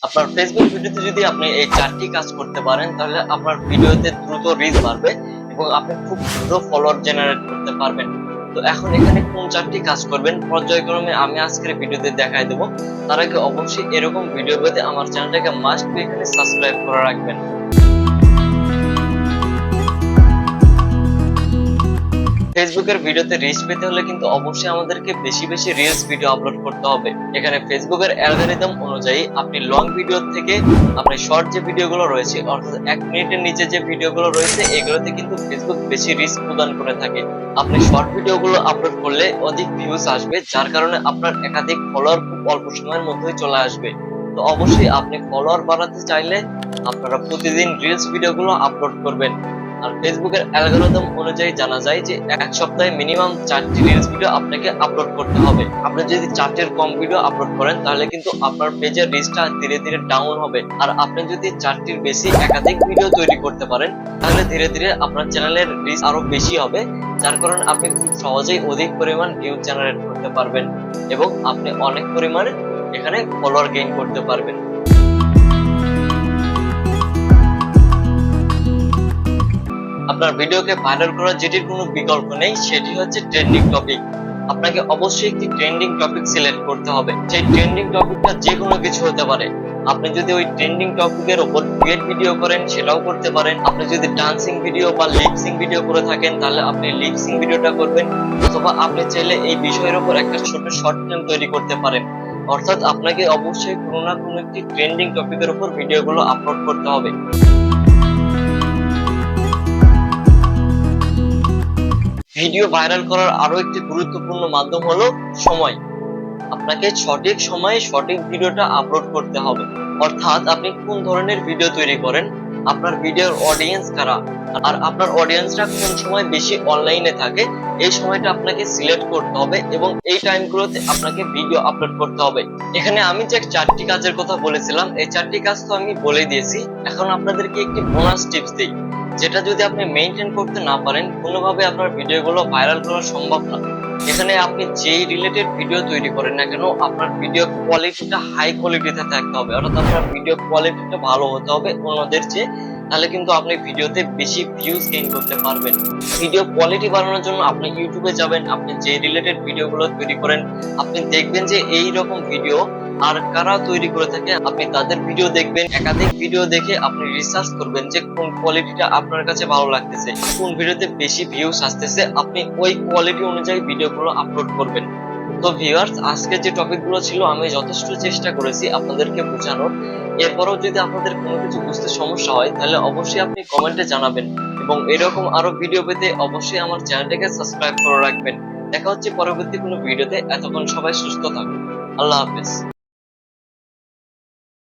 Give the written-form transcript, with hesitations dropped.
আপনার ফেসবুক ভিডিওতে যদি আপনি এই 4টি কাজ করতে পারেন তাহলে আপনার ভিডিওতে দ্রুত রিচ বাড়বে এবং আপনি খুব দ্রুত ফলোয়ার জেনারেট করতে পারবেন। তো এখন এখানে কোন 4টি কাজ করবেন পর্যায়ক্রমে আমি আজকের ভিডিওতে দেখাই দেব। তার আগে অবশ্যই এরকম ভিডিও পেতে আমার চ্যানেলটাকে মাস্ট বি এখানে সাবস্ক্রাইব করে রাখবেন। ফেসবুকের ভিডিওতে রিচ পেতে হলে কিন্তু অবশ্যই আমাদেরকে বেশি বেশি রিলস ভিডিও আপলোড করতে হবে। এখানে ফেসবুকের অ্যালগরিদম অনুযায়ী আপনি লং ভিডিও থেকে আপনি শর্ট যে ভিডিওগুলো রয়েছে অর্থাৎ 1 মিনিটের নিচে যে ভিডিওগুলো রয়েছে এগুলোতে কিন্তু ফেসবুক বেশি রিচ প্রদান করে থাকে। আপনি শর্ট ভিডিওগুলো আপলোড করলে অধিক ভিউজ আসবে, যার কারণে আপনার একাধিক ফলোয়ার খুব অল্প সময়ের মধ্যেই চলে আসবে। তো অবশ্যই আপনি ফলোয়ার বাড়াতে চাইলে আপনারা প্রতিদিন রিলস ভিডিওগুলো আপলোড করবেন। আর ফেসবুকের অ্যালগরিদম অনুযায়ী জানা যায় যে এক সপ্তাহে মিনিমাম 4টি রিলস ভিডিও আপনাকে আপলোড করতে হবে। আপনি যদি 4টির কম ভিডিও আপলোড করেন তাহলে কিন্তু আপনার পেজের রিচটা ধীরে ধীরে ডাউন হবে। আর আপনি যদি 4টির বেশি একাধিক ভিডিও তৈরি করতে পারেন তাহলে ধীরে ধীরে আপনার চ্যানেলের রিচ আরো বেশি হবে, যার কারণে আপনি খুব সহজেই অধিক পরিমাণ ভিউ জেনারেট করতে পারবেন এবং আপনি অনেক পরিমাণে এখানে ফলোয়ার গেইন করতে পারবেন। আপনার ভিডিওকে ভাইরাল করার যেটির কোনো বিকল্প নেই সেটি হচ্ছে ট্রেন্ডিং টপিক। আপনাকে অবশ্যই একটি ট্রেন্ডিং টপিক সিলেক্ট করতে হবে। সেই ট্রেন্ডিং টপিকটা যে কোনো কিছু হতে পারে। আপনি যদি ওই ট্রেন্ডিং টপিকের উপর ডুয়েট ভিডিও করেন সেটাও করতে পারেন। আপনি যদি ডান্সিং ভিডিও বা লিপসিং ভিডিও করে থাকেন তাহলে আপনি লিপসিং ভিডিওটা করবেন, অথবা আপনি চাইলে এই বিষয়ের উপর একটা ছোট শর্ট ফিল্ম তৈরি করতে পারেন। অর্থাৎ আপনাকে অবশ্যই কোনো না কোনো একটি ট্রেন্ডিং টপিকের উপর ভিডিওগুলো আপলোড করতে হবে। ভিডিও ভাইরাল করার আরো একটি গুরুত্বপূর্ণ মাধ্যম হলো সময়। আপনাকে সঠিক সময়ে সঠিক ভিডিওটা আপলোড করতে হবে। অর্থাৎ আপনি কোন ধরনের ভিডিও তৈরি করেন, আপনার ভিডিওর অডিয়েন্স কারা, আর আপনার অডিয়েন্সরা কোন সময় বেশি অনলাইনে থাকে এই সময়টা আপনাকে সিলেক্ট করতে হবে এবং এই টাইমগুলোতে আপনাকে ভিডিও আপলোড করতে হবে। এখানে আমি যে 4টি কাজের কথা বলেছিলাম এই 4টি কাজ তো আমি বলে দিয়েছি। এখন আপনাদেরকে একটি বোনাস টিপস দিই, যেটা যদি আপনি মেইনটেইন করতে না পারেন কোনোভাবে আপনার ভিডিওগুলো ভাইরাল করা সম্ভব না। এখানে আপনি যেই রিলেটেড ভিডিও তৈরি করেন না কেন আপনার ভিডিও কোয়ালিটিটা হাই কোয়ালিটিতে থাকতে হবে, অর্থাৎ আপনার ভিডিও কোয়ালিটিটা ভালো হতে হবে অন্যদের চেয়ে, তাহলে কিন্তু আপনি ভিডিওতে বেশি ভিউজ গেইন করতে পারবেন। ভিডিও কোয়ালিটি বাড়ানোর জন্য আপনি ইউটিউবে যাবেন, আপনি যে রিলেটেড ভিডিওগুলো তৈরি করেন আপনি দেখবেন যে এই রকম ভিডিও আর কারা তৈরি করে থাকে, আপনি তাদের ভিডিও দেখবেন। একাধিক ভিডিও দেখে আপনি রিসার্চ করবেন যে কোন কোয়ালিটিটা আপনার কাছে ভালো লাগতেছে, কোন ভিডিওতে বেশি ভিউজ আসতেছে, আপনি ওই কোয়ালিটি অনুযায়ী ভিডিওগুলো আপলোড করবেন। তো ভিউয়ার্স, আজকে যে টপিকগুলো ছিল আমি যথেষ্ট চেষ্টা করেছি আপনাদেরকে বোঝানোর। এরপরও যদি আপনাদের কোনো কিছু বুঝতে সমস্যা হয় তাহলে অবশ্যই আপনি কমেন্টে জানাবেন এবং এরকম আরো ভিডিও পেতে অবশ্যই আমার চ্যানেলটাকে সাবস্ক্রাইব করে রাখবেন। দেখা হচ্ছে পরবর্তী কোনো ভিডিওতে। এতক্ষণ সবাই সুস্থ থাকুন। আল্লাহ হাফেজ।